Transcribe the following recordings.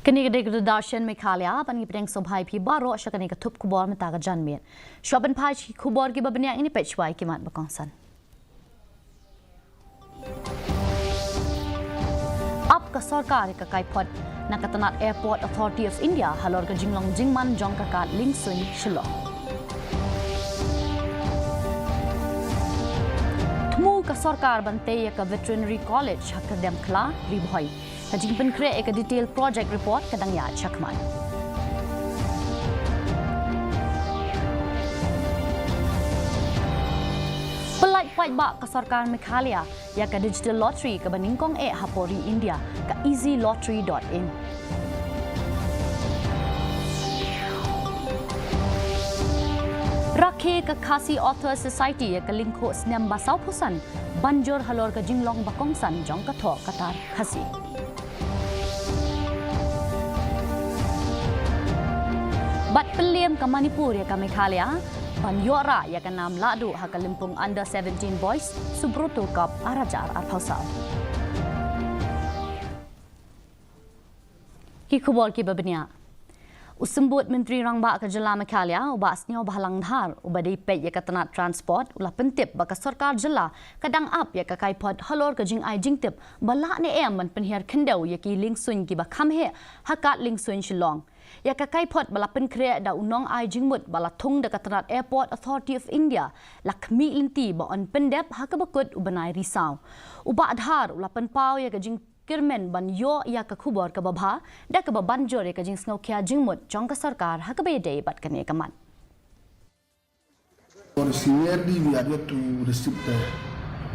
Kini degradation Meghalaya pani pedeng sobhai pi baro syakani ketup kubor metaga janmian. Syaban pai kubor ki babenya ini pechwai kimat bakongsan. Ap ka sarkar ka kaipot nakatanat Airport Authority of India halor ka jinglong jingman jong kakat lingsun shilong. Tmu ka sarkar bante ka Veterinary College hakadem kla ribhoi. Kajing penkre ek detail project report kadang ya chakman. Pelai pai ba ka sarkar Meghalaya ya ka digital lottery ka baningkong hapori India ka easylottery.in. Rakhe ka Khasi Author Society ya ka lingko snem basau pusan banjur halor ka jinglong bakongsan jong ka tho katar Khasi. Bat peliam ke Manipur ya ke Meghalaya, ban yora ya ke nam ladu ha ke limpung under 17 boys subrutu kap arajar arpausal. Ki kubor ki babenya. Usembut Menteri Rangba ke Jela Meghalaya uba asnyo bahalang dhar uba dipet ya ke tanat transport ulah pentip ba ke sarkar Jela kadang ap ya ke kaipot halor ke jing ai jingtip balak ne ban penhiar kendau ya ki lingsun ki ba khamhe hakat lingsun shillong. Ya kakai pot bala penkre da unong ai jingmut bala thung da katrat Airport Authority of India lakmi linti ba on pendep ha ka bakut ubanai risau uba adhar ula penpau ya ka jing kirmen ban yo ya ka khubor ka babha da ka banjor ya ka jing snokya jingmut jong ka sarkar ha ka bede bat kane kamat. For seniorly we are yet to receive the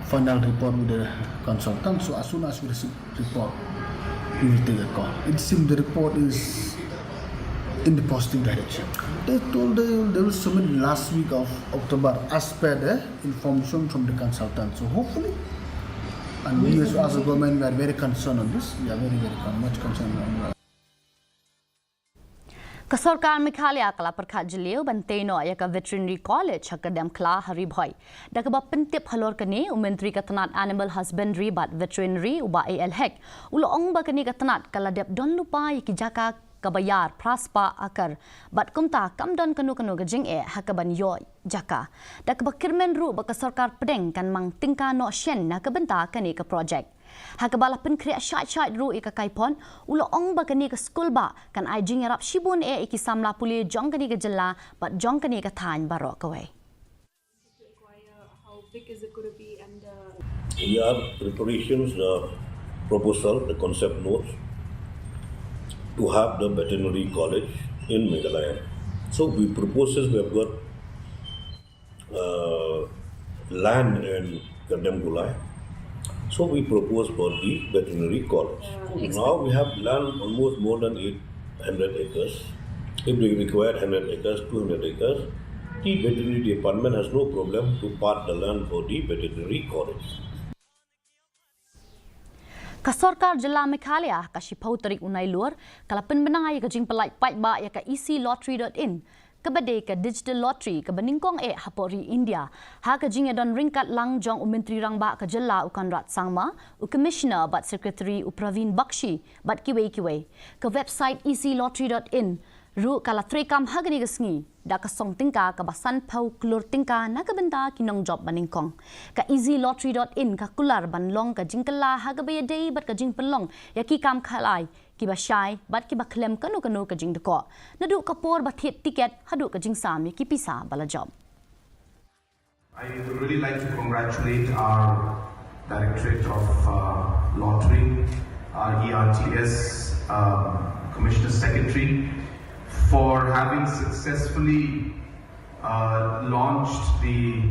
final report with the consultant, so as soon as we receive report we will take a call. It seems the report is in the positive direction. They told they will submit last week of October as per the information from the consultant. So hopefully, and we as a government we are very concerned on this. We are very much concerned on that. Kasarkar Meghalaya kala perkat jeliu banteno ya ka Veterinary College hakadem kla haribhoi. Da ka ba pentip halor kani Menteri Katanat Animal Husbandry bat Veterinary uba AL hek. Ulo ong ba kani katanat kala dep don lupa ki jaka kabayar praspa akar bat kumta kamdon kanu gajing hakaban yo jaka da ka kirmen ru ba ka sarkar pedeng kan mang tingka no shen na ka benta kani ka project hakabala pen krea shat ru ka kaipon ulo ong ba kani ka school ba kan ai jing rap shibun iki samla puli jong kani ka jella bat jong kani ka than baro ka we. How big is it going to be and we have preparations, the proposal, the concept notes to have the Veterinary College in Meghalaya. So we propose this, we have got land in Gulai. So we propose for the Veterinary College. Now we have land almost more than 800 acres. If we require 100 acres, 200 acres, the Veterinary Department has no problem to part the land for the Veterinary College. Kasarkar Jela Meghalaya kasipau tarik unai luar kala penbenangai ka jing pelai pai ba ya ka easylottery.in kabade ka digital lottery ka baningkong hapori India ha ka jing don ringkat lang jong Menteri Rangba ka Jela ukan rat sangma u commissioner bat secretary u Praveen Bakshi bat kiwe ka website easylottery.in ru kala trekam hagani gasngi da ka song tingka ka basan pau klur tingka na ka benta kinong job baningkong ka easylottery.in ka kular banlong ka jingkala hagabe day bat ka jing penlong ya ki kam khalai ki ba shai bat ki ba klem kanu ka jing deko nadu ka por ba thet ticket hadu ka jing sam ki pisa bala job. I would really like to congratulate our Directorate of Lottery, our ERTS Commissioner Secretary, for having successfully launched the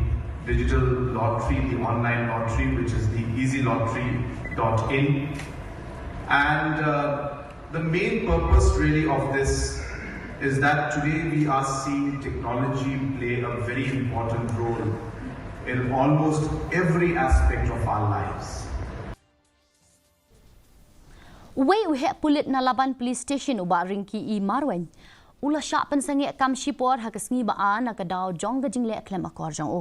digital lottery, the online lottery, which is the easylottery.in. And the main purpose really of this is that today we are seeing technology play a very important role in almost every aspect of our lives. We pulit na laban police station uba ringki I Marwen. ula syak pensengek kam shipor ha kesngi baan ha kadau jong gajing le klem akor jong o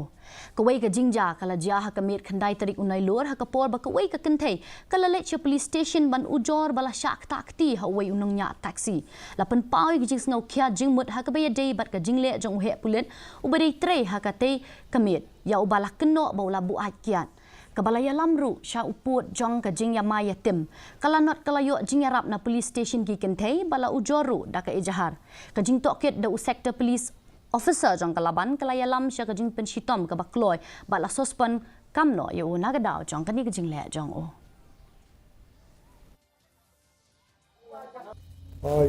kawai gajing ja kala ja ha kamit khandai tarik unai lor ha kapor ba kawai ka kenthei kala le che police station ban ujor bala syak takti ha wai unang nya taxi lapan pawi gajing ngau khia jing mut ha ka bay day bat gajing le jong he pulen ubari tre ha ka te kamit ya ubala keno ba ula bu akiat Kabalaya lamru sya uput jong ka jing ya maya tim. Kala not kala yo jing yarap na police station ki kenthei bala ujoru da ka ejahar. Ka jing tokit da u sector police officer jong kalaban kala ya lam sya ka jing penshitom ka bakloi bala sospan kamno yo nagadao jong ka ni ka jing le jong o.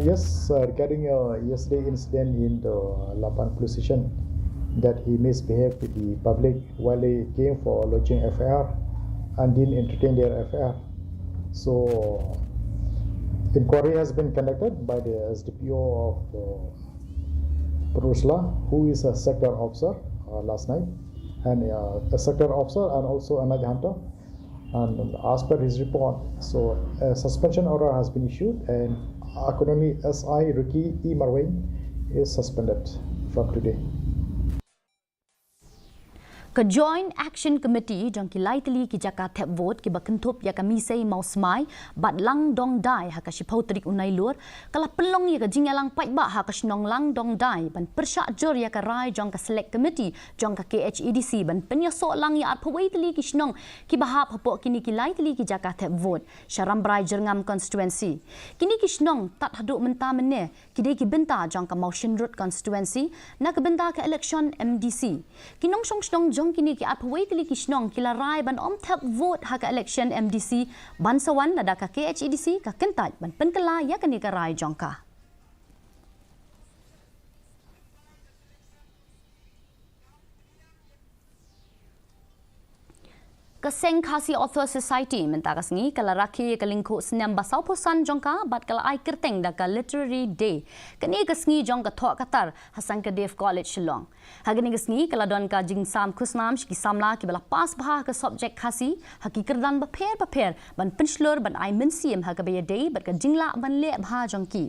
Yes, regarding yesterday incident in the Lapan police station, that he misbehaved with the public while they came for lodging FIR and didn't entertain their FIR. So, inquiry has been conducted by the SDPO of Purusla, who is a sector officer last night, and a sector officer and also another hunter. And as per his report, so a suspension order has been issued, and accordingly, SI Ricky E. Marwain is suspended from today. Ka Joint Action Committee jong ki laitli ki jaka thep vote ki bakentup ya kami sei mau smai bat lang dong dai ha ka shipau trik unai lur kala pelong ya ka jingalang pai ba ha ka snong lang dong dai ban persya jor ya ka rai jong ka select committee jong ka KHEDC ban penya so lang ya phawai tli ki snong ki bahap hapo kini ki laitli ki jaka thep vote sharam brai jerngam constituency kini ki snong tat haduk menta mene ki dei ki benta jong ka motion road constituency na ka benta ka election MDC kinong song snong jong kini ki aphawai tili ki snong kila rai ban om thap vote ha ka election MDC ban sawan nada ka KHEDC ka kentai ban penkala ya kani ka rai jongka Kaseng Khasi Author Society menta kasngi kala rakhi kalingko snam basau posan jongka bat kala ai kerteng da ka literary day kani kasngi jong ka thok katar hasan ka Veterinary College Shillong hagani kasngi kala don ka jing sam khusnam ki samla ki bala pas bha ka subject Khasi hakikar dan ba pher ban penslur ban ai mensiam ha ka be day bat ka jingla ban le bha jongki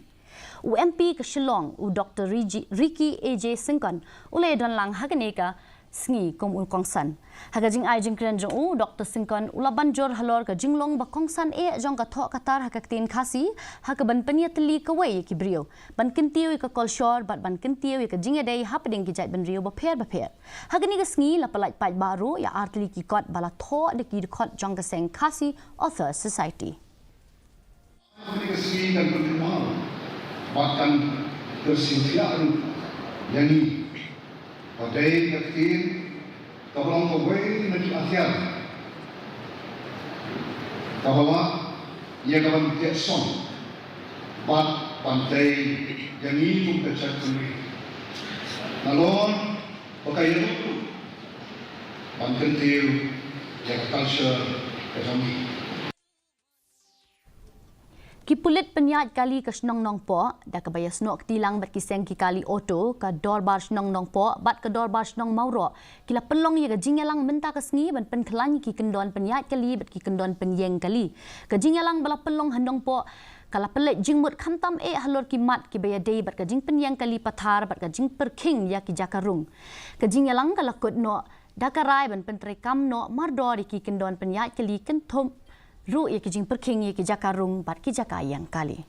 UMP ka Shillong u Dr. Ricky AJ Singkon ule don lang hagani ka sngi kom ul kongsan haga jing ai jing kren jong u Dr. Singkon ulaban jor halor ka jinglong ba kongsan e jong ka thok katar ha ka tin Khasi ha ka ban paniatli ka wei ki brio ban kintiu ka kolshor bat ban kintiu ka jinga dei happening ki jai ban rio ba pher haga ni ka sngi la palai pai baru ya artli ki kot bala tho de ki kot jong ka seng Khasi Author Society Ini kesini dan berkenal bahkan tersintiaru yang ini Padai kecil, kalau kawai nanti akhir, bahwa ia kawan Jackson, bat pantai yang itu kecil ini, nalon pakai itu, pantai itu yang culture kami. Ki pulit penyat kali ke snong nong po da ka bayas nok tilang bat kiseng ki kali auto ka dorbar snong nong po bat ka dorbar snong mauro kila pelong ya ka jingalang menta ka sngi ban pen khlani ki kendon penyat kali bat ki kendon penyeng kali ka jingalang bala pelong handong po kala pelet jingmut khantam e halor ki mat ki baya dei bat ka jing penyeng kali pathar bat ka jing perking ya ki jakarung ka jingalang kala kod no da ka rai ban pen trekam no mardori ki kendon penyat kali kenthom ru ye ki jing perking ye ki jakarung bat ki jakayang kali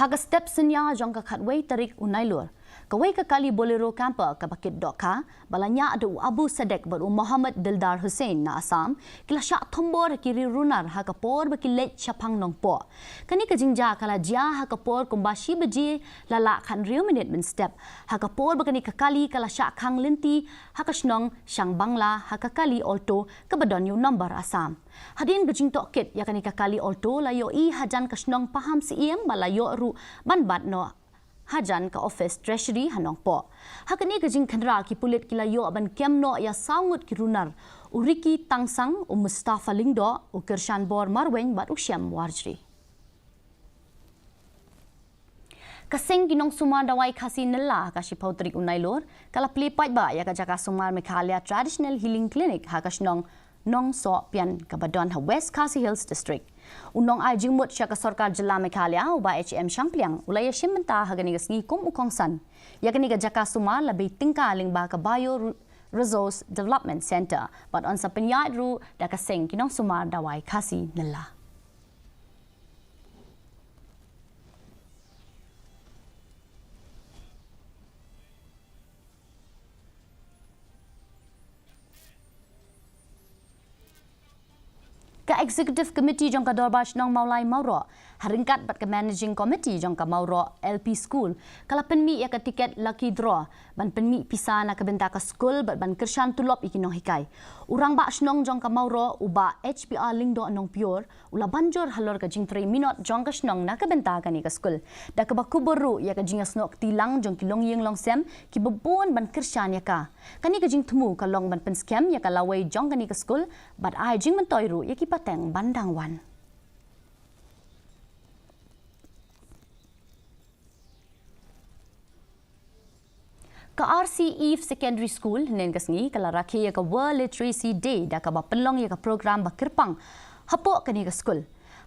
haga step senya jong ka khatwei tarik unailur kawai ka kali bolero camper ka bakit doka balanya ada Abu Sadek baru Muhammad Dildar Hussein na Assam kila syak thombor kiri runar ha ka por ba kilet chapang nong po kani ka jingja kala jia ha ka por kumbashi beji lala khan riu minute min step ha ka por ba kani ka kali kala syak khang linti ha ka snong shang bangla ha ka kali alto ka badon yu number Assam hadin gajing tokit ya kani ka kali alto la yo I hajan ka snong paham si iem bala yo ru ban bat no hajan ka office treasury hanong po hakani ka jing khandra ki pulit kila yo ban kemno ya saungut ki runar uriki tangsang Mustafa Lingdo u Kirshan Bor Marwen bat usyam warjri kaseng ginong sumar dawai Khasi nela ka shipau trik unailor kala play pai ba ya ka jaka sumar Meghalaya traditional healing clinic ha ka snong nong so pian kabadon ha West Khasi Hills District. Unong ay jingmut siya ka Sarkar Jila Meghalaya uba HM Shampliang ulaya shimenta hagani gasngi kum ukongsan. Yakani ga jaka suma labi tingkaling ba ka Bio Resource Development Center but on sa penyat ru da kaseng kinong sumar dawai Khasi nila. Ka Executive Committee jong ka Dorbash nong Maulai Mauro haringkat bat ka Managing Committee jong ka Mauro LP School kala penmi ya ka tiket lucky draw ban penmi pisana ka benta ka school bat ban kershan tulop ikinong hikai urang ba snong jong ka Mauro uba HPR lingdo anong pure ula banjor halor ka jing 3 minute jong ka snong na ka benta ka ni ka school da ka ba kuburu ya ka jing snok tilang jong kilong yeng long sem ki babon ban kershan ya ka kani ka jing tumu ka long ban pen scam ya ka lawai jong ka ni ka school bat ai jing mentoiru ya ki pateng bandang wan. Ka RC Eve Secondary School nen kasngi kala rakhi ya ka World Literacy Day da ka ba pelong ya ka program ba kirpang hapo kani ka school.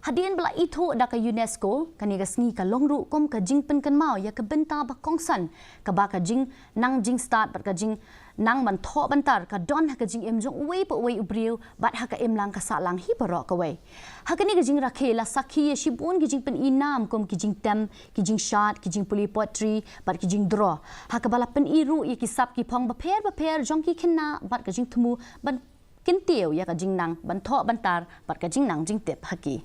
Hadin bala itu da ka UNESCO kani kasngi ka longru kom ka jing pen kan mau ya ka benta ba kongsan ka ba ka jing nang jing start ba ka jing nang man tho bantar ka don ha ka jing em jong wei po wei ubriu bat ha ka em lang ka sa lang hi barok ka wei ha ka ni ka jing rakhe la sakhi ya shibun ki jing pen inam kom ki jing tem ki jing shot ki jing puli potri bat ki jing draw ha ka bala pen iru ya ki sap ki phong ba per jong ki khinna bat ka jing thumu ban kin teu ya ka jing nang ban tho bantar bat ka jing nang jing tep ha ki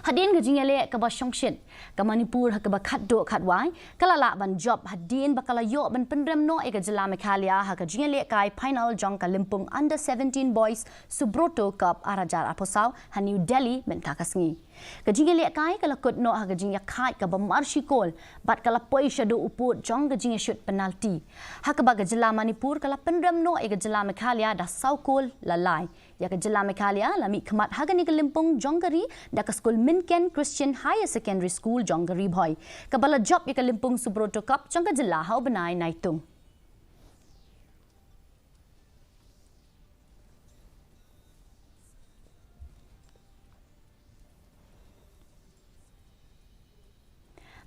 Hadin ka jingale ka ba Shongshin ka Manipur ha ka ba khatdo khatwai kalala ban job hadin ba kalayo ban pendrem no e ka Jila Meghalaya ha ka jingale kai final jong ka Limpung under 17 boys Subroto Cup arajar aposau ha New Delhi menta kasngi ka jingale kai kala kut no ha ka jingya khai ka ba marshikol bat kala poi shado uput jong ka jingya shoot penalty ha ka ba ka Jila Manipur kala pendrem no e ka Jila Meghalaya da saukol lalai ya ka Jila Meghalaya lami khamat ha ka ni ka Limpung jonggari da ka school Minken Christian Higher Secondary School jonggari boy ka bala job ya ka Limpung Subroto Cup jong ka Jila hau benai naitung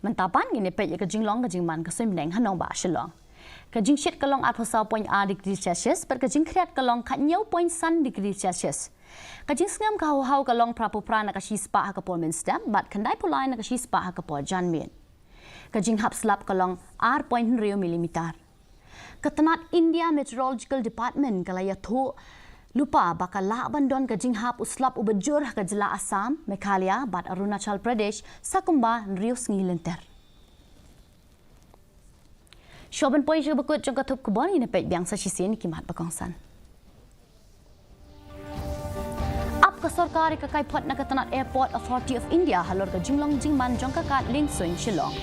Mentapan ngini pe ya ka jinglong ka jingman ka simneng hanong ba shilong ka jing shit ka long at pasal point a degree Celsius per ka jing kreat ka long ka nyau point san degree Celsius ka jing ngam ka hau ka long prapo prana ka shi spa ha ka pol min stem but kandai polai na ka shi spa ha ka pol jan min ka jing hap slap ka long r.0 millimeter ka tanat India Meteorological Department ka la ya tho lupa bakal la bandon ka jing hap uslap ubajur ka Jila Assam Meghalaya bat Arunachal Pradesh sakumba rius ngilenter Shoban poi je bakut jong ka thup kubon ina pe byang sa chisin ki mat bakongsan ap ka sarkar ka kai phot na ka tanat Airport Authority of India halor ka jinglong jingman jong ka kat ling soin shillong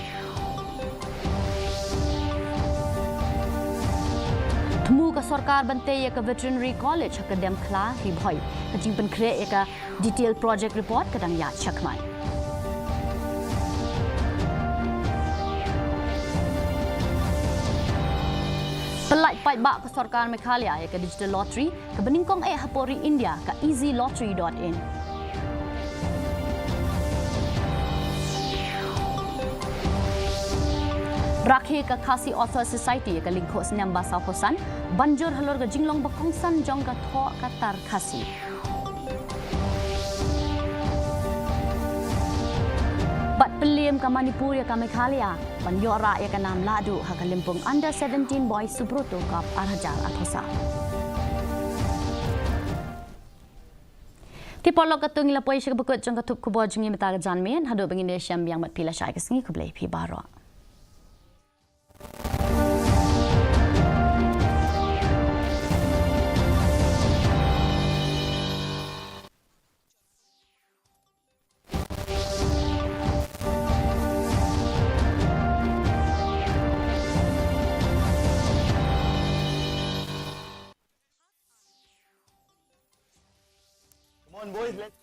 Thmu ka sarkar bante ya ka Veterinary College ha ka dem khla hi bhoi ka jingpan khre ya ka detailed project report ka dang ya chakmai Pelai pai ba ka sarkar Meghalaya ya ka digital lottery ka beningkong hapori India ka easylottery.in Rakhe ka Khasi Author Society ka lingkos namba saukosan banjur halor ka jinglong bakongsan jong ka tho katar Khasi Bat pelim ka Manipur ya ka Meghalaya Banyora ya ka nam ladu ha ka Limpung under 17 boys Subroto Cup arajar athosa Tipolog ka tung ilapoy siya bakut jong ka thup kubo jong imita ka janmen hado bangin syam yang mat pila syai ka singi kublay pi baro Come on, boys, let's